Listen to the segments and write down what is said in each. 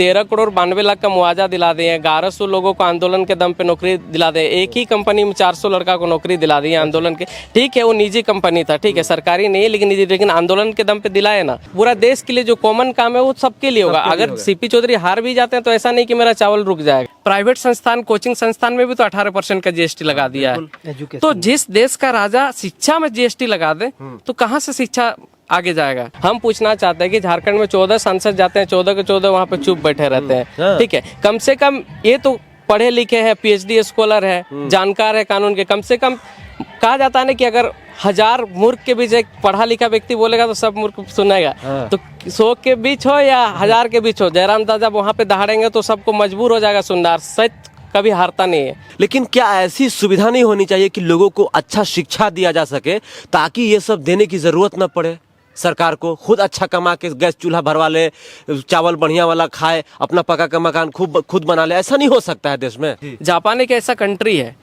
13,92,00,000 का मुआवजा दिला दिए, 1100 लोगों को आंदोलन के दम पे नौकरी दिला दे। एक ही कंपनी में 400 लड़का को नौकरी दिला दी आंदोलन के। ठीक है, वो निजी कंपनी था, ठीक है, सरकारी नहीं है लेकिन निजी, लेकिन आंदोलन के दम पे दिलाए ना। पूरा देश के लिए जो कॉमन काम है वो सबके लिए होगा। अगर सीपी चौधरी हार भी जाते हैं तो ऐसा नहीं कि मेरा चावल रुक जाएगा। प्राइवेट संस्थान, कोचिंग संस्थान में भी तो 18% का जीएसटी लगा दिया है। तो जिस देश का राजा शिक्षा में जीएसटी लगा दे तो कहाँ से शिक्षा आगे जाएगा। हम पूछना चाहते हैं कि झारखंड में 14 सांसद जाते हैं, 14 के 14 वहाँ पे चुप बैठे रहते हैं, ठीक है। कम से कम ये तो पढ़े लिखे हैं, PhD स्कॉलर है, जानकार है कानून के। कम से कम कहा जाता है ना कि अगर 1000 मूर्ख के बीच एक पढ़ा लिखा व्यक्ति बोलेगा तो सब मूर्ख सुनेगा। तो 100 के बीच हो या 1000 के बीच हो, जयराम दादा वहाँ पे दहाड़ेंगे तो सबको मजबूर हो जाएगा सुनना। सच कभी हारता नहीं है। लेकिन क्या ऐसी सुविधा नहीं होनी चाहिए कि लोगों को अच्छा शिक्षा दिया जा सके, ताकि ये सब देने की जरूरत न पड़े? सरकार को खुद अच्छा कमा के गैस चूल्हा भरवा ले, चावल बढ़िया वाला खाए, अपना पका का मकान खुद बना ले। ऐसा नहीं हो सकता है देश में? जापान एक ऐसा कंट्री है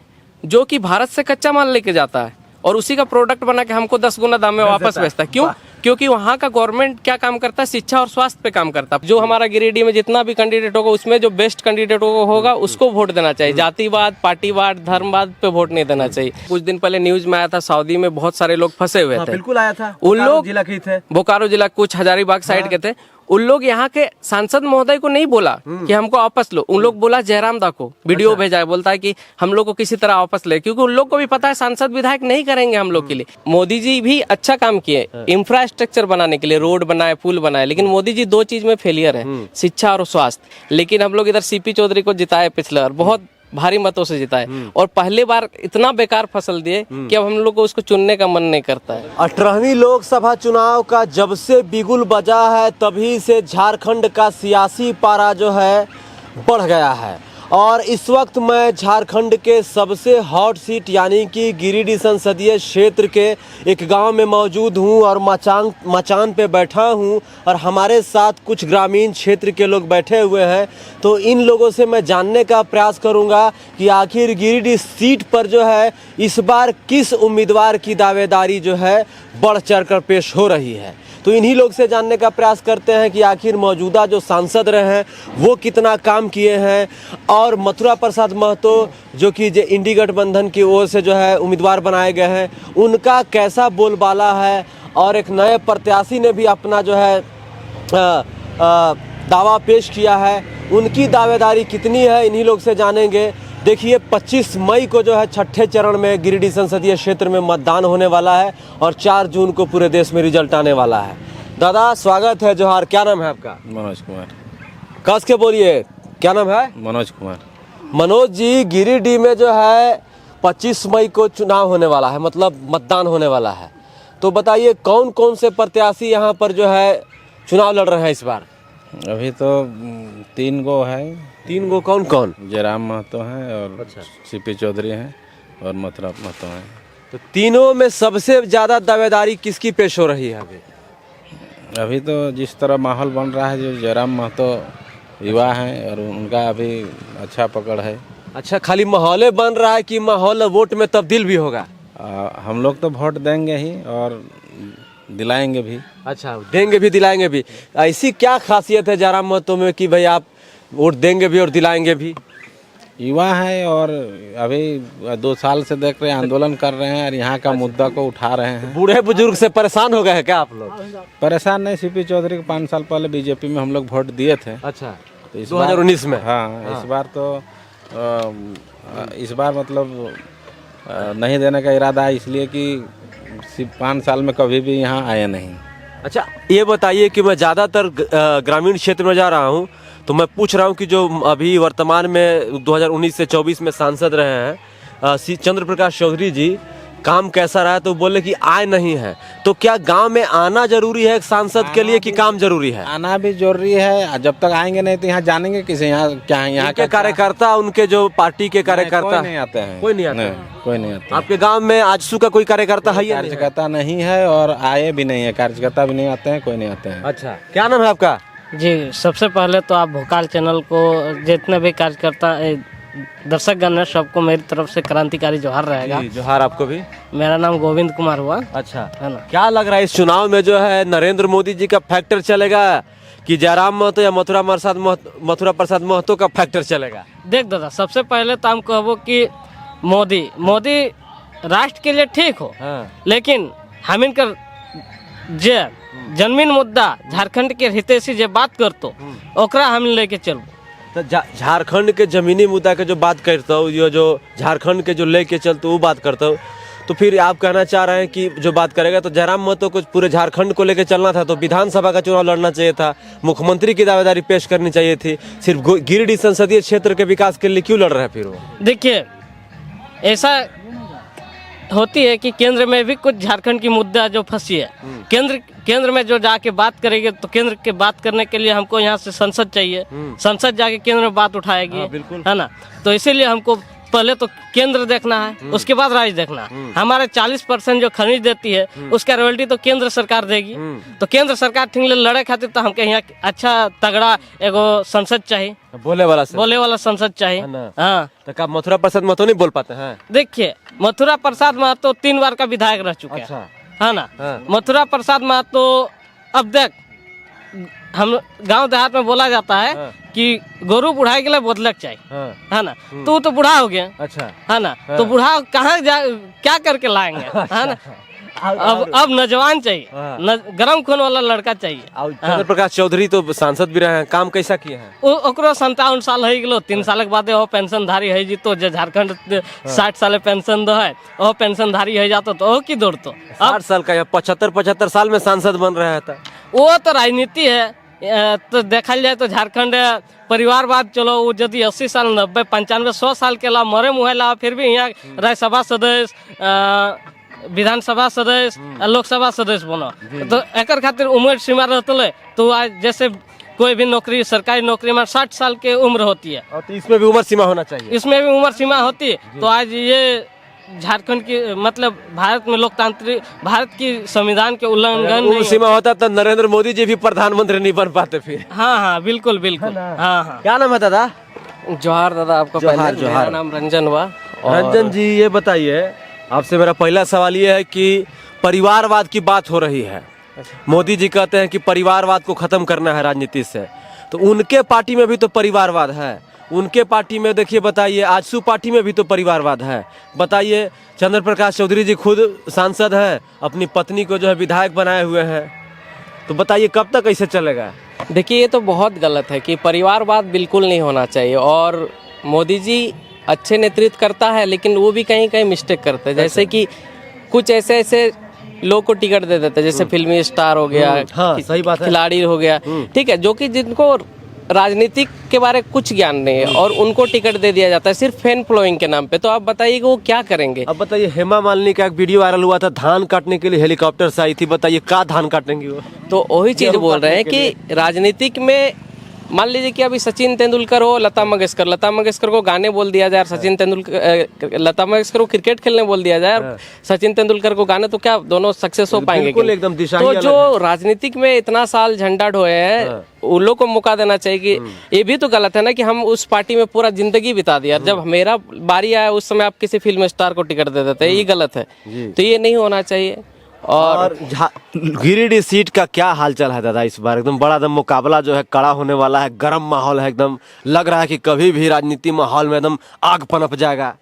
जो कि भारत से कच्चा माल लेके जाता है और उसी का प्रोडक्ट बना के हमको 10 गुना दाम में वापस बेचता है। क्यों? क्योंकि वहाँ का गवर्नमेंट क्या काम करता है? शिक्षा और स्वास्थ्य पे काम करता है। जो हमारा गिरिडीह में जितना भी कैंडिडेट होगा उसमें जो बेस्ट कैंडिडेट होगा उसको वोट देना चाहिए। जातिवाद, पार्टीवाद, धर्मवाद पे वोट नहीं देना चाहिए। कुछ दिन पहले न्यूज में आया था, सऊदी में बहुत सारे लोग फंसे हुए थे। बिल्कुल आया था। उन लोग जिला के थे, बोकारो जिला, कुछ हजारीबाग साइड के थे। उन लोग यहाँ के सांसद महोदय को नहीं बोला कि हमको वापस लो, उन लोग बोला जयराम दा को वीडियो भेजा है, बोलता है कि हम लोग को किसी तरह वापस ले, क्योंकि उन लोग को भी पता है सांसद विधायक नहीं करेंगे हम लोग के लिए। मोदी जी भी अच्छा काम किए इंफ्रास्ट्रक्चर बनाने के लिए, रोड बनाए, पुल बनाए, लेकिन मोदी जी 2 चीज में फेलियर है, शिक्षा और स्वास्थ्य। लेकिन हम लोग इधर सीपी चौधरी को जिताए पिछले बार, बहुत भारी मतों से जिताए, और पहली बार इतना बेकार फसल दिए कि अब हम लोग को उसको चुनने का मन नहीं करता है। 18वीं लोकसभा चुनाव का जब से बिगुल बजा है तभी से झारखंड का सियासी पारा जो है बढ़ गया है। और इस वक्त मैं झारखंड के सबसे हॉट सीट यानी कि गिरिडीह संसदीय क्षेत्र के एक गांव में मौजूद हूं और मचान पे बैठा हूं, और हमारे साथ कुछ ग्रामीण क्षेत्र के लोग बैठे हुए हैं। तो इन लोगों से मैं जानने का प्रयास करूंगा कि आखिर गिरिडीह सीट पर जो है इस बार किस उम्मीदवार की दावेदारी जो है बढ़ चढ़ कर पेश हो रही है। तो इन्हीं लोग से जानने का प्रयास करते हैं कि आखिर मौजूदा जो सांसद रहे हैं वो कितना काम किए हैं, और मथुरा प्रसाद महतो जो कि इंडी गठबंधन की ओर से जो है उम्मीदवार बनाए गए हैं, उनका कैसा बोलबाला है, और एक नए प्रत्याशी ने भी अपना जो है दावा पेश किया है, उनकी दावेदारी कितनी है, इन्हीं लोग से जानेंगे। देखिए 25 मई को जो है छठे चरण में गिरिडीह संसदीय क्षेत्र में मतदान होने वाला है और 4 जून को पूरे देश में रिजल्ट आने वाला है। दादा स्वागत है, जोहार। क्या नाम है आपका? मनोज कुमार। कस के बोलिए, क्या नाम है? मनोज कुमार। मनोज जी, गिरिडीह में जो है 25 मई को चुनाव होने वाला है, मतलब मतदान होने वाला है। तो बताइए कौन कौन से प्रत्याशी यहाँ पर जो है चुनाव लड़ रहे हैं इस बार? अभी तो 3 गो है। 3 गो कौन कौन? जयराम महतो हैं और सीपी चौधरी हैं और मथुरा महतो हैं। तो तीनों में सबसे ज़्यादा दावेदारी किसकी पेश हो रही है अभी तो जिस तरह माहौल बन रहा है, जो जयराम महतो युवा हैं और उनका अभी अच्छा पकड़ है। अच्छा, खाली माहौल बन रहा है कि माहौल वोट में तब्दील भी होगा? हम लोग तो वोट देंगे ही और दिलाएंगे भी। अच्छा, देंगे भी दिलाएंगे भी। ऐसी क्या खासियत है जयराम महतो में कि भाई आप वोट देंगे भी और दिलाएंगे भी? युवा है और अभी 2 साल से देख रहे हैं आंदोलन कर रहे हैं और यहाँ का मुद्दा को उठा रहे हैं। बूढ़े बुजुर्ग से परेशान हो गए हैं क्या आप लोग? परेशान नहीं, सीपी चौधरी को 5 साल पहले बीजेपी में हम लोग वोट दिए थे। अच्छा, तो इस 2019 में? हाँ, इस बार मतलब नहीं देने का इरादा है, इसलिए कि 5 साल में कभी भी यहाँ आए नहीं। अच्छा, ये बताइए कि मैं ज़्यादातर ग्रामीण क्षेत्र में जा रहा हूँ, तो मैं पूछ रहा हूँ कि जो अभी वर्तमान में 2019 से 24 में सांसद रहे हैं चंद्र प्रकाश चौधरी जी, काम कैसा रहा है? तो बोले कि आए नहीं है। तो क्या गांव में आना जरूरी है एक सांसद के लिए कि काम जरूरी है? आना भी जरूरी है, जब तक आएंगे नहीं तो यहाँ जानेंगे किसे? यहाँ क्या है? यहाँ के कार्यकर्ता, उनके जो पार्टी के कार्यकर्ता कोई नहीं आते हैं। कोई नहीं आता? कोई नहीं आता। आपके गांव में आजसू का कोई कार्यकर्ता है? कार्यकर्ता नहीं है और आए भी नहीं है, कार्यकर्ता भी नहीं आते हैं, कोई नहीं आते हैं। अच्छा, क्या नाम है आपका? जी, सबसे पहले तो आप भोकाल चैनल को, जितने भी कार्यकर्ता दर्शकगण है, सबको मेरी तरफ से क्रांतिकारी जोहार रहेगा। जोहार आपको भी। मेरा नाम गोविंद कुमार हुआ। अच्छा, है ना? क्या लग रहा है इस चुनाव में जो है नरेंद्र मोदी जी का फैक्टर चलेगा कि जयराम महतो या मथुरा प्रसाद महतो का फैक्टर चलेगा? देख दादा, सबसे पहले तो हम कहबो कि मोदी राष्ट्र के लिए ठीक हो, लेकिन हम इनकर जे जन्मीन मुद्दा झारखंड के हितैषी जे बात करतो ओकरा हम लेके चलबो। तो झारखंड के जमीनी मुद्दा के जो बात करते हो, ये जो झारखंड के जो लेके चलते वो बात करते हो, तो फिर आप कहना चाह रहे हैं कि जो बात करेगा तो जयराम महतो को पूरे झारखंड को लेकर चलना था, तो विधानसभा का चुनाव लड़ना चाहिए था, मुख्यमंत्री की दावेदारी पेश करनी चाहिए थी, सिर्फ गिरिडीह संसदीय क्षेत्र के विकास के लिए क्यों लड़ रहे हैं फिर वो? देखिए, ऐसा होती है कि केंद्र में भी कुछ झारखंड की मुद्दा जो फंसी है, केंद्र में जो जाके बात करेंगे तो केंद्र के बात करने के लिए हमको यहाँ से संसद चाहिए, संसद जाके केंद्र में बात उठाएगी, है ना। तो इसीलिए हमको पहले तो केंद्र देखना है, उसके बाद राज्य देखना है। हमारे 40% जो खनिज देती है उसका रॉयल्टी तो केंद्र सरकार देगी, तो केंद्र सरकार ठीक लड़े खातिर तो हमके यहाँ अच्छा तगड़ा एगो संसद चाहिए, बोले वाला संसद चाहिए। हाँ, तो मथुरा प्रसाद महतो नहीं बोल पाते हैं? देखिए, मथुरा प्रसाद महतो 3 बार का विधायक रह चुके हैं, है ना। मथुरा प्रसाद महतो, अब देख, हम गांव देहात में बोला जाता है कि गोरू बुढ़ाई के लिए बोतलक चाहिए, है ना। तो बूढ़ा हो गया, अच्छा, है ना। तो बूढ़ा कहाँ क्या करके लाएंगे, है ना। अब नौजवान चाहिए, गरम खून वाला लड़का चाहिए। चंद्र प्रकाश चौधरी तो सांसद भी रहे हैं, काम कैसा किए हैं? ओकरो 57 साल हो गलो, 3 साल के बाद पेंशन धारी है जी, तो झारखंड 60 साल पेंशन दो है, वो पेंशन धारी है जातो तो की दौड़तो। 60 साल का, 75 साल में सांसद बन रहा था। वो तो राजनीति है, तो देखा जाए तो झारखंड परिवारवाद, चलो वो यदि 80 साल 90 95 100 साल के ला मरे मुहे ला, फिर भी यहाँ राज्यसभा सदस्य, विधानसभा सदस्य, लोकसभा सदस्य बनो, तो एक खातिर उम्र सीमा रहते, तो आज जैसे कोई भी नौकरी, सरकारी नौकरी में 60 साल की उम्र होती है, और तो इसमें भी उम्र सीमा होना चाहिए, इसमें भी उम्र सीमा होती है। तो आज ये झारखंड की, मतलब भारत में लोकतांत्रिक, भारत की संविधान के उल्लंघन नहीं सीमा होता तो नरेंद्र मोदी जी भी प्रधानमंत्री नहीं बन पाते फिर। हाँ, बिल्कुल। हाँ। क्या नाम है दादा? जोहार दादा, आपका जोहार। मेरा नाम रंजन हुआ। रंजन जी, ये बताइए, आपसे मेरा पहला सवाल ये है कि परिवारवाद की बात हो रही है, मोदी जी कहते हैं कि परिवारवाद को खत्म करना है राजनीति से, तो उनके पार्टी में भी तो परिवारवाद है, उनके पार्टी में देखिए, बताइए, आजसू पार्टी में भी तो परिवारवाद है। बताइए, चंद्र प्रकाश चौधरी जी खुद सांसद है, अपनी पत्नी को जो है विधायक बनाए हुए हैं, तो बताइए कब तक ऐसे चलेगा? देखिए, ये तो बहुत गलत है कि परिवारवाद बिल्कुल नहीं होना चाहिए, और मोदी जी अच्छे नेतृत्व करता है, लेकिन वो भी कहीं कहीं मिस्टेक करते हैं, जैसे कि कुछ ऐसे लोग को टिकट दे देते हैं, जैसे फिल्मी स्टार हो गया, हाँ, सही बात है, खिलाड़ी हो गया, ठीक है, जो कि जिनको राजनीतिक के बारे में कुछ ज्ञान नहीं है, और उनको टिकट दे दिया जाता है सिर्फ फैन फॉलोइंग के नाम पे। तो आप बताइए वो क्या करेंगे? अब बताइए, हेमा मालिनी का एक वीडियो वायरल हुआ था, धान काटने के लिए हेलीकॉप्टर से आई थी, बताइए क्या धान काटेंगे वो? तो वही चीज बोल रहे हैं कि राजनीतिक में मान लीजिए कि अभी सचिन तेंदुलकर हो, लता मंगेशकर को गाने बोल दिया जाए, सचिन तेंदुलकर, लता मंगेशकर को क्रिकेट खेलने बोल दिया जाए, सचिन तेंदुलकर को गाने, तो क्या दोनों सक्सेस हो पाएंगे? एकदम दिशा। तो जो राजनीतिक में इतना साल झंडा ढोए हैं, उन लोग को मौका देना चाहिए कि ये भी तो गलत है ना कि हम उस पार्टी में पूरा जिंदगी बिता दिया, जब मेरा बारी आया उस समय आप किसी फिल्म स्टार को टिकट दे देते हैं, ये गलत है, तो ये नहीं होना चाहिए। और गिरिडीह सीट का क्या हालचाल है दादा इस बार? एकदम बड़ा एकदम मुकाबला जो है कड़ा होने वाला है, गर्म माहौल है, एकदम लग रहा है कि कभी भी राजनीति माहौल में एकदम आग पनप जाएगा।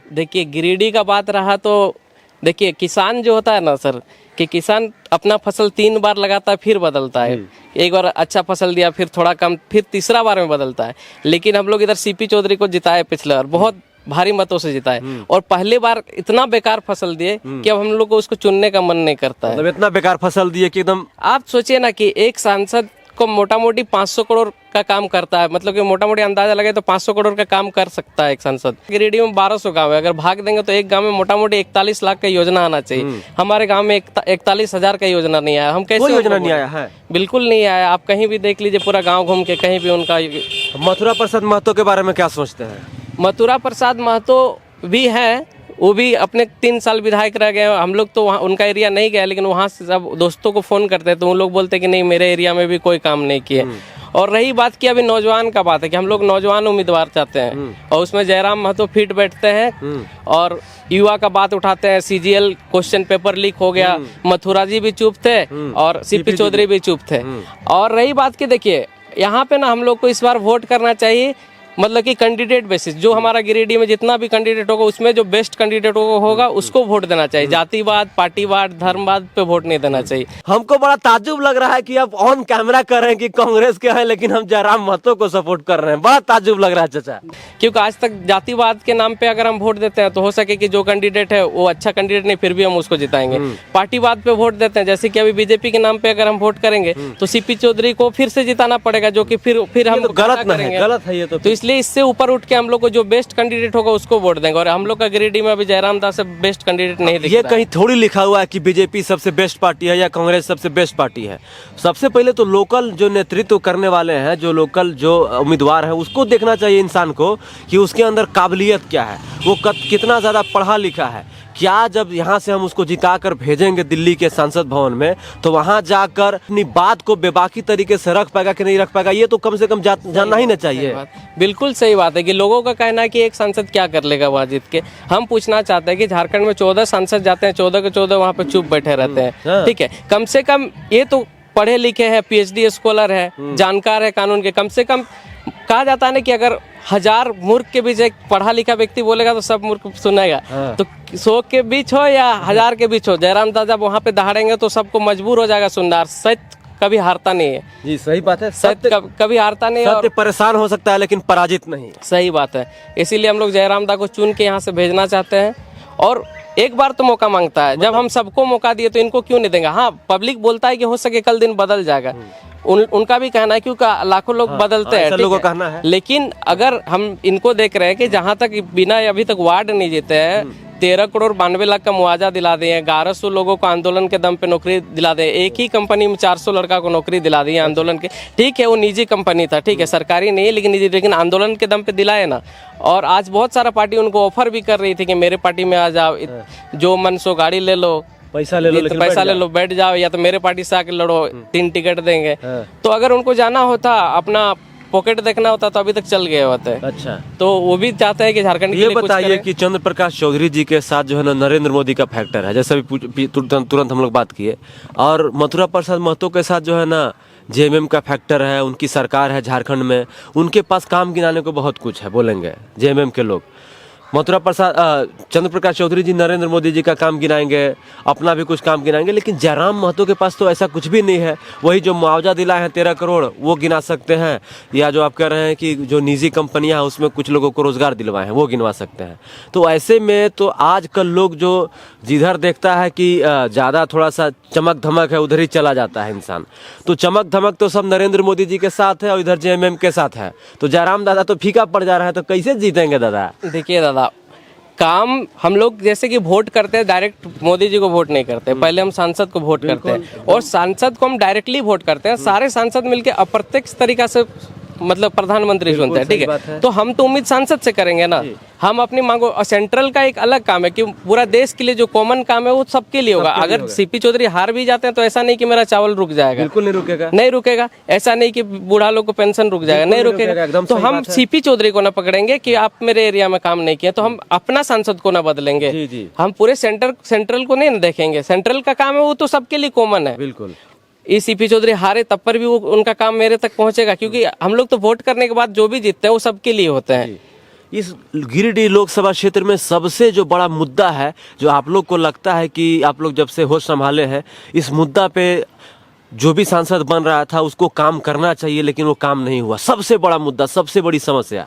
देखिए, गिरिडीह का बात रहा तो देखिए, किसान जो होता है ना सर, कि किसान अपना फसल 3 बार लगाता है, फिर बदलता है, एक बार अच्छा फसल दिया, फिर थोड़ा कम, फिर तीसरा बार में बदलता है। लेकिन हम लोग इधर सीपी चौधरी को जिताए पिछले बार, बहुत भारी मतों से जिताए, और पहले बार इतना बेकार फसल दिए कि अब हम लोग को उसको चुनने का मन नहीं करता है। मतलब इतना बेकार फसल दिए कि एकदम, आप सोचिए ना कि एक सांसद को मोटा मोटी 500 करोड़ का काम करता है, मतलब कि मोटा मोटी अंदाजा लगे तो 500 करोड़ का काम कर सकता है एक सांसद। गिरिडीह में 1200 गांव है, अगर भाग देंगे तो एक गांव में मोटा मोटी 41 लाख का योजना आना चाहिए। हमारे गांव में 41,000 का योजना नहीं आया। हम कैसे? योजना नहीं आया है, बिल्कुल नहीं आया। आप कहीं भी देख लीजिए, पूरा गाँव घूम के कहीं भी उनका। मथुरा प्रसाद महतो के बारे में क्या सोचते हैं? मथुरा प्रसाद महतो भी हैं, वो भी अपने 3 साल विधायक रह गए। हम लोग तो वहाँ उनका एरिया नहीं गए, लेकिन वहाँ से सब दोस्तों को फ़ोन करते हैं तो उन लोग बोलते हैं कि नहीं, मेरे एरिया में भी कोई काम नहीं किए। और रही बात की अभी नौजवान का बात है कि हम लोग नौजवान उम्मीदवार चाहते हैं और उसमें जयराम महतो फिट बैठते हैं और युवा का बात उठाते हैं। सीजीएल क्वेश्चन पेपर लीक हो गया, मथुरा जी भी चुप थे और सीपी चौधरी भी चुप थे। और रही बात की देखिए यहाँ पे ना हम लोग को इस बार वोट करना चाहिए मतलब कि कैंडिडेट बेसिस, जो हमारा गिरिडीह में जितना भी कैंडिडेट होगा उसमें जो बेस्ट कैंडिडेट होगा उसको वोट देना चाहिए। जातिवाद, पार्टीवाद, धर्मवाद पे वोट नहीं देना चाहिए। हमको बड़ा ताज्जुब लग रहा है कि आप ऑन कैमरा कर रहे हैं कि कांग्रेस के हैं लेकिन हम जयराम महतो को सपोर्ट कर रहे हैं। बड़ा ताज्जुब लग रहा है चाचा। क्योंकि आज तक जातिवाद के नाम पे अगर हम वोट देते हैं तो हो सके कि जो कैंडिडेट है वो अच्छा कैंडिडेट नहीं, फिर भी हम उसको जिताएंगे। पार्टीवाद पे वोट देते हैं, जैसे कि अभी बीजेपी के नाम पे अगर हम वोट करेंगे तो सीपी चौधरी को फिर से जिताना पड़ेगा, जो कि फिर हम गलत ना है, गलत है ये तो। इसलिए इससे ऊपर उठ के हम लोग को जो बेस्ट कैंडिडेट होगा उसको वोट देंगे। और हम लोग का गिरिडीह में अभी जयराम दास से बेस्ट कैंडिडेट नहीं दिख ये रहा है। कहीं थोड़ी लिखा हुआ है कि बीजेपी सबसे बेस्ट पार्टी है या कांग्रेस सबसे बेस्ट पार्टी है। सबसे पहले तो लोकल जो नेतृत्व करने वाले हैं, जो लोकल जो उम्मीदवार है उसको देखना चाहिए इंसान को कि उसके अंदर काबिलियत क्या है, वो कितना ज़्यादा पढ़ा लिखा है। क्या जब यहाँ से हम उसको जिताकर भेजेंगे दिल्ली के संसद भवन में तो वहाँ जाकर अपनी बात को बेबाकी तरीके से रख पाएगा कि नहीं रख पाएगा, ये तो कम से कम जानना ही ना चाहिए। बिल्कुल सही बात है कि लोगों का कहना है कि एक सांसद क्या कर लेगा वहाँ जीत के। हम पूछना चाहते हैं कि झारखंड में 14 सांसद जाते हैं, 14 के 14 वहाँ पे चुप बैठे रहते हैं। ठीक है, कम से कम ये तो पढ़े लिखे हैं, PhD स्कॉलर है, जानकार है कानून के। कम से कम कहा जाता है ना कि अगर 1000 मूर्ख के बीच एक पढ़ा लिखा व्यक्ति बोलेगा तो सब मूर्ख सुनेगा। तो 100 के बीच हो या 1000 के बीच हो, जयराम दास जब वहाँ पे दहाड़ेंगे तो सबको मजबूर हो जाएगा सुनना। सत्य कभी हारता नहीं है। जी सही बात है, सत्य कभी हारता नहीं है। सत्य परेशान हो सकता है लेकिन पराजित नहीं। सही बात है, इसीलिए हम लोग जयराम दास को चुन के यहाँ से भेजना चाहते हैं। और एक बार तो मौका मांगता है, जब हम सबको मौका दिए तो इनको क्यों नहीं देंगे। हाँ, पब्लिक बोलता है कि हो सके कल दिन बदल जाएगा, उनका भी कहना है क्योंकि लाखों लोग बदलते हैं, लोगों का कहना है। लेकिन अगर हम इनको देख रहे हैं कि जहां तक बिना अभी तक वार्ड नहीं जीते हैं, 13 करोड़ 92 लाख का मुआवजा दिला दिए हैं, 1100 लोगों को आंदोलन के दम पे नौकरी दिला दे, एक ही कंपनी में 400 लड़का को नौकरी दिला दी है आंदोलन के। ठीक है, वो निजी कंपनी था, ठीक है, सरकारी नहीं है लेकिन निजी, लेकिन आंदोलन के दम पे दिलाए ना। और आज बहुत सारा पार्टी उनको ऑफर भी कर रही थी कि मेरे पार्टी में आ जाओ, जो मन सो गाड़ी ले लो, पैसा ले लो, लेकिन पैसा ले लो, बैठ जाओ, या तो मेरे पार्टी से आके लड़ो, 3 टिकट देंगे। तो अगर उनको जाना होता, अपना पॉकेट देखना होता तो अभी तक चल गए होते। अच्छा, तो वो भी चाहते हैं कि झारखंड के ये लिए कुछ बताइए करें। कि चंद्र प्रकाश चौधरी जी के साथ जो है ना नरेंद्र मोदी का फैक्टर है, जैसे अभी तुरंत हम लोग बात किए, और मथुरा प्रसाद महतो के साथ जो है ना JMM का फैक्टर है, उनकी सरकार है झारखंड में, उनके पास काम गिनाने को बहुत कुछ है। बोलेंगे JMM के लोग, मथुरा प्रसाद चंद्र प्रकाश चौधरी जी नरेंद्र मोदी जी का काम गिनाएंगे, अपना भी कुछ काम गिनाएंगे, लेकिन जयराम महतो के पास तो ऐसा कुछ भी नहीं है। वही जो मुआवजा दिलाए हैं 13 करोड़ वो गिना सकते हैं, या जो आप कह रहे हैं कि जो निजी कंपनियां हैं उसमें कुछ लोगों को रोजगार दिलवाए हैं वो गिनवा सकते हैं। तो ऐसे में तो आजकल लोग जो जिधर देखता है कि ज़्यादा थोड़ा सा चमक धमक है उधर ही चला जाता है इंसान। तो चमक धमक तो सब नरेंद्र मोदी जी के साथ है और इधर JMM के साथ है, तो जयराम दादा तो फीका पड़ जा रहा है। तो कैसे जीतेंगे दादा? देखिए दादा, काम हम लोग जैसे कि वोट करते हैं, डायरेक्ट मोदी जी को वोट नहीं करते, पहले हम सांसद को वोट करते हैं, और सांसद को हम डायरेक्टली वोट करते हैं। सारे सांसद मिलके अप्रत्यक्ष तरीका से मतलब प्रधानमंत्री चुनते हैं, ठीक है। तो हम तो उम्मीद सांसद से करेंगे ना, हम अपनी मांगो। और सेंट्रल का एक अलग काम है कि पूरा देश के लिए जो कॉमन काम है वो सबके लिए होगा। अगर सीपी चौधरी हार भी जाते हैं तो ऐसा नहीं कि मेरा चावल रुक जाएगा, बिल्कुल नहीं रुकेगा, नहीं रुकेगा। ऐसा नहीं कि बूढ़ा लोग को पेंशन रुक जाएगा, नहीं रुकेगा। तो हम सीपी चौधरी को ना पकड़ेंगे कि आप मेरे एरिया में काम नहीं किया, तो हम अपना सांसद को ना बदलेंगे। हम पूरे सेंट्रल को नहीं देखेंगे, सेंट्रल का काम है वो तो सबके लिए कॉमन है। बिल्कुल, सीपी चौधरी हारे तब पर भी वो उनका काम मेरे तक पहुंचेगा, क्योंकि हम लोग तो वोट करने के बाद जो भी जीतते हैं वो सबके लिए होते हैं। इस गिरिडीह लोकसभा क्षेत्र में सबसे जो बड़ा मुद्दा है, जो आप लोग को लगता है कि आप लोग जब से होश संभाले हैं, इस मुद्दा पे जो भी सांसद बन रहा था उसको काम करना चाहिए लेकिन वो काम नहीं हुआ, सबसे बड़ा मुद्दा, सबसे बड़ी समस्या।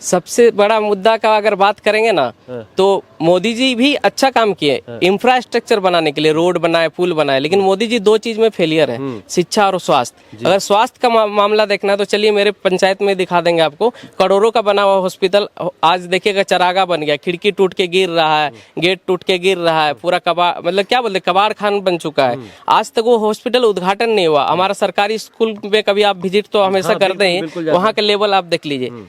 सबसे बड़ा मुद्दा का अगर बात करेंगे ना तो मोदी जी भी अच्छा काम किए इंफ्रास्ट्रक्चर बनाने के लिए, रोड बनाए, पुल बनाए, लेकिन मोदी जी 2 चीज में फेलियर है, शिक्षा और स्वास्थ्य। अगर स्वास्थ्य का मामला देखना है तो चलिए मेरे पंचायत में दिखा देंगे आपको, करोड़ों का बना हुआ हॉस्पिटल आज देखिएगा चरागा बन गया, खिड़की टूट के गिर रहा है, गेट टूट के गिर रहा है, पूरा मतलब क्या बोलते कबाड़ खान बन चुका है। आज तक वो हॉस्पिटल उद्घाटन नहीं हुआ। हमारा सरकारी स्कूल में कभी आप विजिट तो हमेशा करते हैं, वहाँ के लेवल आप देख लीजिए।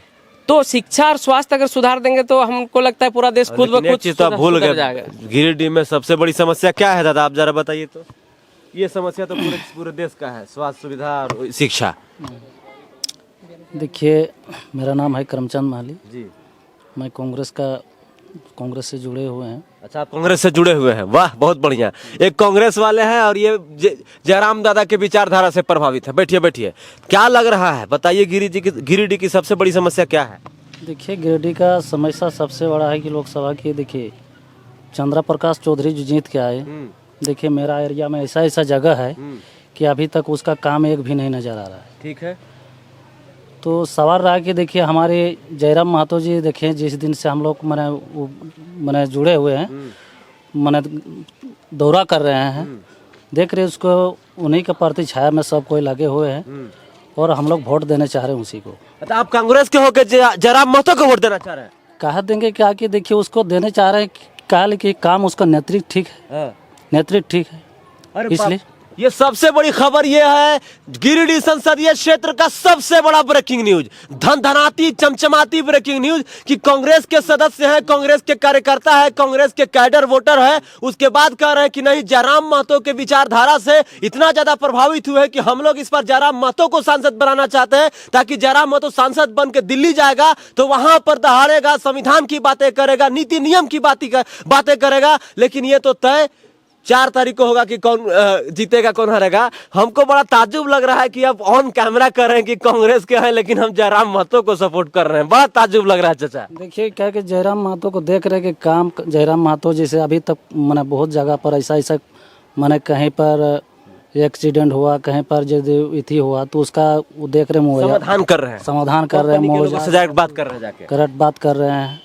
तो शिक्षा और स्वास्थ्य अगर सुधार देंगे तो हमको लगता है पूरा देश खुद ब खुद भूल गए। गिरिडीह में सबसे बड़ी समस्या क्या है दादा, आप जरा बताइए तो। ये समस्या तो पूरे देश का है, स्वास्थ्य सुविधा और शिक्षा। देखिए, मेरा नाम है करमचंद माली। जी। मैं कांग्रेस से जुड़े हुए हैं। अच्छा, आप कांग्रेस से जुड़े हुए हैं, वाह बहुत बढ़िया। एक कांग्रेस वाले हैं और ये जयराम दादा के विचारधारा से प्रभावित है। बैठिए बैठिए, क्या लग रहा है बताइए, गिरिडीह की सबसे बड़ी समस्या क्या है? देखिए, गिरिडीह का समस्या सबसे बड़ा है कि लोकसभा की, देखिए चंद्रा प्रकाश चौधरी जो जीत के आए, देखिए मेरा एरिया में ऐसा ऐसा जगह है कि अभी तक उसका काम एक भी नहीं नज़र आ रहा है। ठीक है। तो सवाल रहा कि देखिए हमारे जयराम महतो जी, देखिए जिस दिन से हम लोग मैंने जुड़े हुए हैं, मैंने दौरा कर रहे हैं, देख रहे उसको, उन्हीं के प्रति छाया में सब कोई लगे हुए हैं और हम लोग वोट देने चाह रहे हैं उसी को। अच्छा, आप कांग्रेस के होकर जयराम महतो को वोट देना चाह रहे हैं? कहा देंगे क्या कि देखिए उसको देने चाह रहे हैं, कहा कि काम उसका नेतृत्व ठीक है, नेतृत्व ठीक है, अरे इसलिए ये सबसे बड़ी खबर ये है, गिरिडीह संसदीय क्षेत्र का सबसे बड़ा ब्रेकिंग न्यूज, धनाती चमचमाती ब्रेकिंग न्यूज कि कांग्रेस के सदस्य हैं, कांग्रेस के कार्यकर्ता है, कांग्रेस के कैडर वोटर है, उसके बाद कह रहे हैं कि नहीं, जयराम महतो के विचारधारा से इतना ज्यादा प्रभावित हुए कि हम लोग इस पर जयराम महतो को सांसद बनाना चाहते हैं, ताकि जयराम महतो सांसद बन के दिल्ली जाएगा तो वहां पर दहाड़ेगा, संविधान की बातें करेगा, नीति नियम की बातें करेगा। लेकिन ये तो तय 4 तारीख को होगा कि कौन जीतेगा कौन हारेगा। हमको बड़ा ताज्जुब लग रहा है कि अब ऑन कैमरा कर रहे हैं कि कांग्रेस के हैं लेकिन हम जयराम महतो को सपोर्ट कर रहे हैं, बड़ा ताज्जुब लग रहा है चाचा। देखिए क्या कि जयराम महतो को देख रहे कि काम जयराम महतो जैसे अभी तक मैंने बहुत जगह पर ऐसा मैंने कहीं पर एक्सीडेंट हुआ, कहीं पर यदि इति हुआ तो उसका वो देख रहे हैं, समाधान कर रहे हैं, बात कर रहे हैं, जाके करेक्ट बात कर रहे हैं।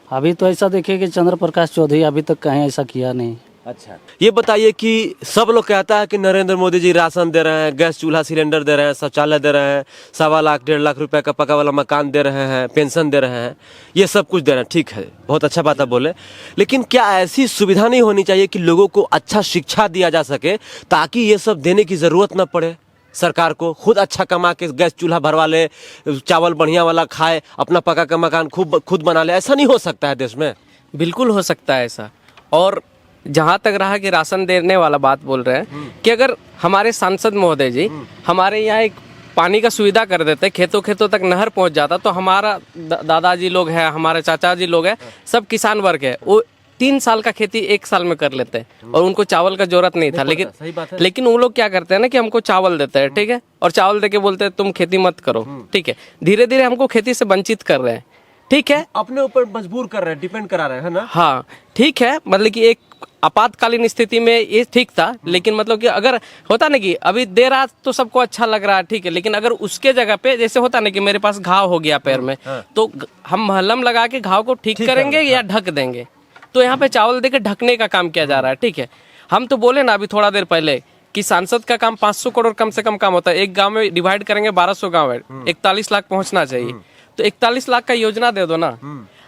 अभी तो ऐसा देखिए कि चंद्र प्रकाश चौधरी अभी तक कहीं ऐसा किया नहीं। अच्छा, ये बताइए कि सब लोग कहता है कि नरेंद्र मोदी जी राशन दे रहे हैं, गैस चूल्हा सिलेंडर दे रहे हैं, शौचालय दे रहे हैं, 1.25 लाख 1.5 लाख रुपए का पका वाला मकान दे रहे हैं, पेंशन दे रहे हैं, ये सब कुछ दे रहे हैं, ठीक है, बहुत अच्छा बात है बोले। लेकिन क्या ऐसी सुविधा नहीं होनी चाहिए कि लोगों को अच्छा शिक्षा दिया जा सके, ताकि ये सब देने की जरूरत न पड़े? सरकार को खुद अच्छा कमा के गैस चूल्हा भरवा ले, चावल बढ़िया वाला खाए, अपना पका का मकान खुद बना ले, ऐसा नहीं हो सकता है देश में? बिल्कुल हो सकता है ऐसा। और जहाँ तक रहा कि राशन देने वाला बात बोल रहे हैं कि अगर हमारे सांसद महोदय जी हमारे यहाँ एक पानी का सुविधा कर देते, खेतों खेतों तक नहर पहुँच जाता, तो हमारा दादाजी लोग हैं, हमारे चाचा जी लोग हैं, सब किसान वर्ग है, वो 3 साल का खेती 1 साल में कर लेते हैं और उनको चावल का जरूरत नहीं था। लेकिन वो लोग क्या करते हैं ना कि हमको चावल देते हैं, ठीक है, और चावल देके बोलते हैं तुम खेती मत करो, ठीक है, धीरे धीरे हमको खेती से वंचित कर रहे हैं, ठीक है, अपने ऊपर मजबूर कर रहे हैं, डिपेंड करा रहे हैं ना। हाँ ठीक है, मतलब कि एक आपातकालीन स्थिति में ये ठीक था, लेकिन मतलब कि अगर होता ना कि अभी दे रहा तो सबको अच्छा लग रहा है, ठीक है, लेकिन अगर उसके जगह पे जैसे होता ना कि मेरे पास घाव हो गया पैर में, तो हम मलहम लगा के घाव को ठीक करेंगे या ढक देंगे, तो यहाँ पे चावल देके ढकने का काम किया जा रहा है, ठीक है। हम तो बोले ना अभी थोड़ा देर पहले कि सांसद का काम 500 करोड़ कम से कम काम होता है, एक गाँव में डिवाइड करेंगे 1200 गाँव है, 41 लाख पहुँचना चाहिए, तो 41 लाख का योजना दे दो ना।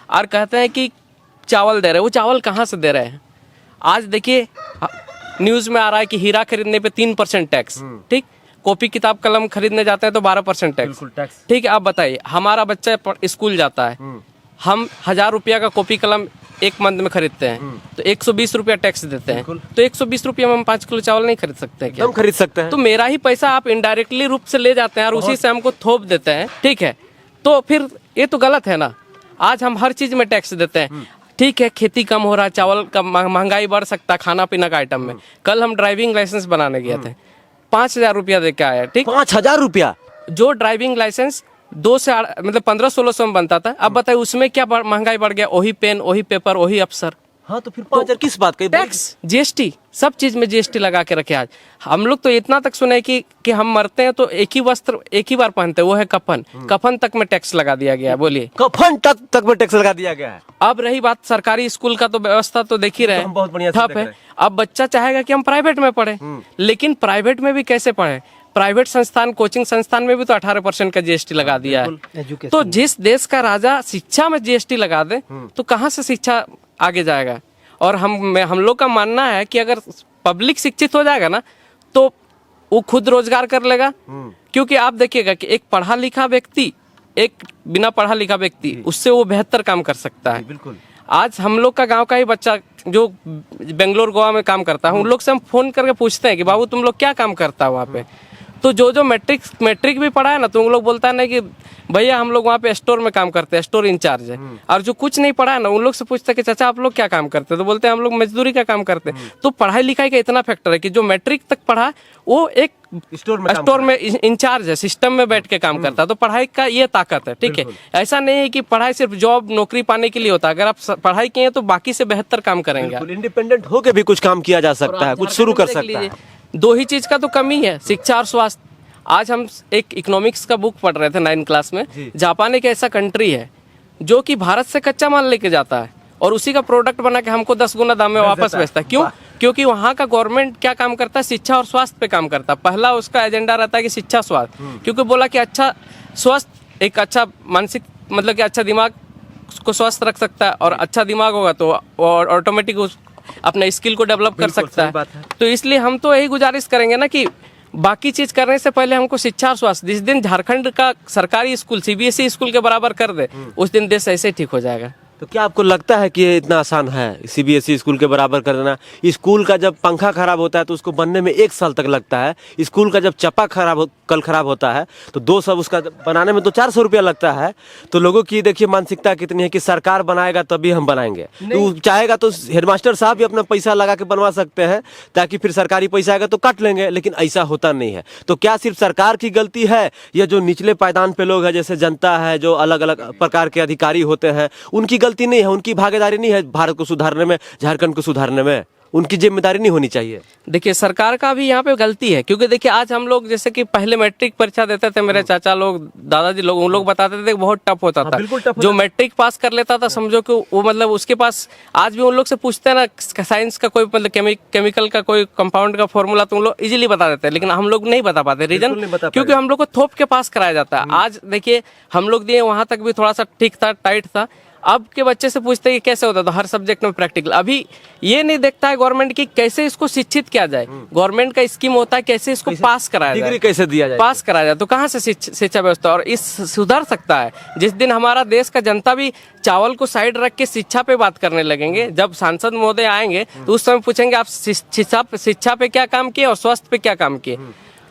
और कहते हैं कि चावल दे रहे, वो चावल कहाँ से दे रहे हैं? आज देखिए न्यूज में आ रहा है कि हीरा खरीदने पे 3% टैक्स, ठीक, कॉपी किताब कलम खरीदने जाते हैं तो 12% टैक्स, ठीक है। आप बताइए, हमारा बच्चा स्कूल जाता है, हम 1000 रुपया का कॉपी कलम एक मंथ में खरीदते हैं, तो 120 रुपया टैक्स देते हैं, तो 120 रुपया में हम 5 किलो चावल नहीं खरीद सकते हैं क्या? हम खरीद सकते हैं। तो मेरा ही पैसा आप इनडायरेक्टली रूप से ले जाते हैं और उसी से हमको थोप देते हैं, ठीक है, तो फिर ये तो गलत है ना। आज हम हर चीज में टैक्स देते हैं, ठीक है, खेती कम हो रहा है, चावल का महंगाई बढ़ सकता है खाना पीना का आइटम में। कल हम ड्राइविंग लाइसेंस बनाने गए थे, 5000 रुपया दे के आया, ठीक, 5000 रुपया। जो ड्राइविंग लाइसेंस 2 से मतलब 1500-1600 में बनता था, अब बताइए उसमें क्या महंगाई बढ़ गया, वही पेन, वही पेपर, वही अफसर। हाँ तो फिर 5000 किस बात का? टैक्स, जीएसटी, सब चीज में जीएसटी लगा के रखे। आज हम लोग तो इतना तक सुने कि हम मरते हैं तो एक ही वस्त्र एक ही बार पहनते हैं, वो है कफन, कफन तक में टैक्स लगा दिया गया है। बोलिए, कफन तक में टैक्स लगा दिया गया है। अब रही बात सरकारी स्कूल का, तो व्यवस्था तो देख ही रहे हैं, बहुत बढ़िया ठप है। अब बच्चा चाहेगा कि हम प्राइवेट में पढ़े, लेकिन प्राइवेट में भी कैसे पढ़े? प्राइवेट संस्थान, कोचिंग संस्थान में भी तो 18% का जीएसटी लगा दिया है। तो जिस देश का राजा शिक्षा में जीएसटी लगा दे तो कहाँ से शिक्षा आगे जाएगा? और हम लोग का मानना है कि अगर पब्लिक शिक्षित हो जाएगा ना तो वो खुद रोजगार कर लेगा, क्योंकि आप देखिएगा कि एक पढ़ा लिखा व्यक्ति, एक बिना पढ़ा लिखा व्यक्ति, उससे वो बेहतर काम कर सकता है। बिल्कुल। आज हम लोग का गांव का ही बच्चा जो बेंगलोर गोवा में काम करता है, उन लोग से हम फोन करके पूछते हैं कि बाबू तुम लोग क्या काम करता है वहाँ पे, तो जो मैट्रिक भी पढ़ा है ना, तो उन लोग बोलता है ना कि भैया हम लोग वहाँ पे स्टोर में काम करते हैं, स्टोर इंचार्ज है। और जो कुछ नहीं पढ़ा है ना, उन लोग से पूछते हैं कि चाचा आप लोग क्या काम करते हैं, तो बोलते हैं हम लोग मजदूरी का काम करते हैं। तो पढ़ाई लिखाई का इतना फैक्टर है कि जो मैट्रिक तक पढ़ा है वो एक स्टोर में इंचार्ज है, सिस्टम में बैठ के काम करता है। तो पढ़ाई का ये ताकत है, ठीक है। ऐसा नहीं है कि पढ़ाई सिर्फ जॉब नौकरी पाने के लिए होता है। अगर आप पढ़ाई किए हैं तो बाकी से बेहतर काम करेंगे। इंडिपेंडेंट होके भी कुछ काम किया जा सकता है, कुछ शुरू कर सकता है। दो ही चीज का तो कमी है, शिक्षा और स्वास्थ्य। आज हम एक इकोनॉमिक्स का बुक पढ़ रहे थे 9th क्लास में। जापान एक ऐसा कंट्री है जो कि भारत से कच्चा माल लेके जाता है और उसी का प्रोडक्ट बना के हमको 10 गुना दाम में वापस बेचता है। क्यों? क्योंकि वहाँ का गवर्नमेंट क्या काम करता है, शिक्षा और स्वास्थ्य पे काम करता है। पहला उसका एजेंडा रहता है कि शिक्षा स्वास्थ्य, क्योंकि बोला कि अच्छा स्वास्थ्य एक अच्छा मानसिक मतलब कि अच्छा दिमाग को स्वस्थ रख सकता है, और अच्छा दिमाग होगा तो ऑटोमेटिक अपने स्किल को डेवलप कर सकता है। तो इसलिए हम तो यही गुजारिश करेंगे ना कि बाकी चीज करने से पहले हमको शिक्षा और स्वास्थ्य, जिस दिन झारखंड का सरकारी स्कूल सीबीएसई स्कूल के बराबर कर दे, उस दिन देश ऐसे ठीक हो जाएगा। तो क्या आपको लगता है कि ये इतना आसान है सीबीएसई स्कूल के बराबर कर देना? स्कूल का जब पंखा खराब होता है तो उसको बनने में 1 साल तक लगता है। स्कूल का जब चप्पा कल खराब होता है तो 2 साल उसका बनाने में तो 400 रुपया लगता है। तो लोगों की देखिए मानसिकता कितनी है कि सरकार बनाएगा तभी हम बनाएंगे। तो चाहेगा तो हेडमास्टर साहब भी अपना पैसा लगा के बनवा सकते हैं, ताकि फिर सरकारी पैसा आएगा तो काट लेंगे, लेकिन ऐसा होता नहीं है। तो क्या सिर्फ सरकार की गलती है, या जो निचले पायदान पे लोग हैं जैसे जनता है, जो अलग अलग प्रकार के अधिकारी होते हैं, उनकी गलती नहीं है, उनकी भागीदारी नहीं है भारत को सुधारने में, झारखंड को सुधारने में? उनकी जिम्मेदारी नहीं होनी चाहिए? देखिए सरकार का भी यहाँ पे गलती है, क्योंकि देखिए आज हम लोग जैसे कि पहले मैट्रिक परीक्षा देते थे, मेरे चाचा लोग दादाजी लोग उन लोग बताते थे बहुत टफ होता था। जो मैट्रिक पास कर लेता था समझो कि वो मतलब उसके पास, आज भी उन लोग से पूछते हैं ना साइंस का कोई मतलब केमिकल का कोई कंपाउंड का फॉर्मूला, तो उन लोग इजीली बता देते हैं, लेकिन हम लोग नहीं बता पाते। रीजन क्योंकि हम लोग को थोप के पास कराया जाता है। आज देखिए हम लोग दिए वहां तक भी थोड़ा सा ठीक था, टाइट था। अब के बच्चे से पूछते हैं कि कैसे होता था, हर सब्जेक्ट में प्रैक्टिकल। अभी ये नहीं देखता है गवर्नमेंट की कैसे इसको शिक्षित किया जाए। गवर्नमेंट का स्कीम होता है कैसे इसको पास कराया जाए, डिग्री कैसे दिया जाए, पास कराया जाए। तो कहाँ से शिक्षा व्यवस्था और इस सुधर सकता है? जिस दिन हमारा देश का जनता भी चावल को साइड रख के शिक्षा पे बात करने लगेंगे, जब सांसद महोदय आएंगे तो उस समय पूछेंगे आप शिक्षा पे क्या काम किए और स्वास्थ्य पे क्या काम किए।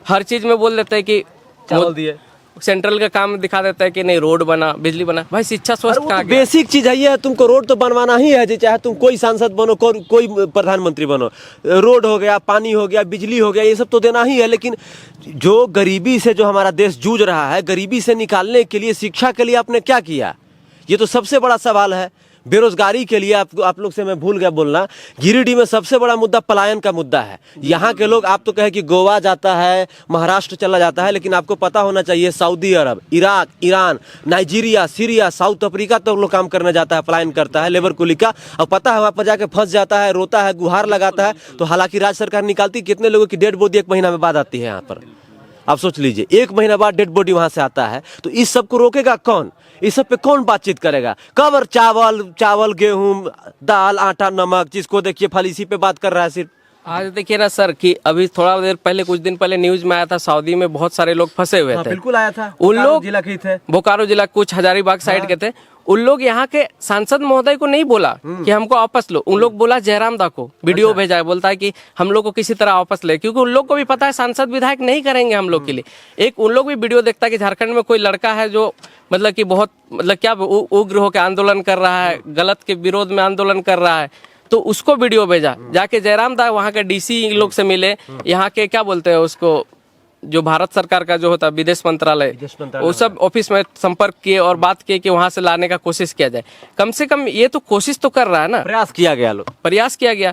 हर चीज में बोल देते हैं कि चावल दिए, सेंट्रल का काम दिखा देता है कि नहीं रोड बना, बिजली बना। भाई शिक्षा स्वास्थ्य कहाँ गया? बेसिक चीज है ये, तुमको रोड तो बनवाना ही है, चाहे तुम कोई सांसद बनो, कोई प्रधानमंत्री बनो। रोड हो गया, पानी हो गया, बिजली हो गया, ये सब तो देना ही है। लेकिन जो गरीबी से जो हमारा देश जूझ रहा है, गरीबी से निकालने के लिए शिक्षा के लिए आपने क्या किया? ये तो सबसे बड़ा सवाल है। बेरोजगारी के लिए आप लोग से मैं भूल गया बोलना, गिरिडीह में सबसे बड़ा मुद्दा पलायन का मुद्दा है। यहाँ के लोग, आप तो कहे कि गोवा जाता है, महाराष्ट्र चला जाता है, लेकिन आपको पता होना चाहिए Saudi Arab, Iraq, Iran, Nigeria, Syria, South Africa तो लोग काम करने जाता है, पलायन करता है लेबर कुली का। और पता है वहाँ पर जाके फंस जाता है, रोता है, गुहार लगाता है। तो हालांकि राज्य सरकार निकालती, कितने लोगों की डेड बॉडी 1 महीना में बाद आती है यहाँ पर। आप सोच लीजिए 1 महीना बाद डेड बॉडी वहां से आता है। तो इस सब को रोकेगा कौन? इस सब पे कौन बातचीत करेगा? कब चावल गेहूं दाल आटा नमक, जिसको देखिए फलीसी पे बात कर रहा है सिर्फ। आज देखिए ना सर कि अभी थोड़ा देर पहले, कुछ दिन पहले न्यूज में आया था, सऊदी में बहुत सारे लोग फंसे हुए थे। बिल्कुल आया था। उन लोग जिला के थे, बोकारो जिला, कुछ हजारीबाग साइड के थे। उन लोग यहाँ के सांसद महोदय को नहीं बोला कि हमको वापस लो, उन लोग बोला जयराम दा को वीडियो भेजा है, बोलता है कि हम लोग को किसी तरह वापस ले, क्योंकि उन लोग को भी पता है सांसद विधायक नहीं करेंगे हम लोग के लिए। एक उन लोग भी वीडियो देखता है कि झारखंड में कोई लड़का है जो मतलब कि बहुत मतलब क्या उग्र होकर आंदोलन कर रहा है, गलत के विरोध में आंदोलन कर रहा है, तो उसको वीडियो भेजा। जाके जयराम दा वहाँ के डीसी लोग से मिले, यहाँ के क्या बोलते हैं उसको, जो भारत सरकार का जो होता है विदेश मंत्रालय, वो सब ऑफिस में संपर्क किए और बात किए कि वहां से लाने का कोशिश किया जाए। कम से कम ये तो कोशिश तो कर रहा है ना, प्रयास किया गया।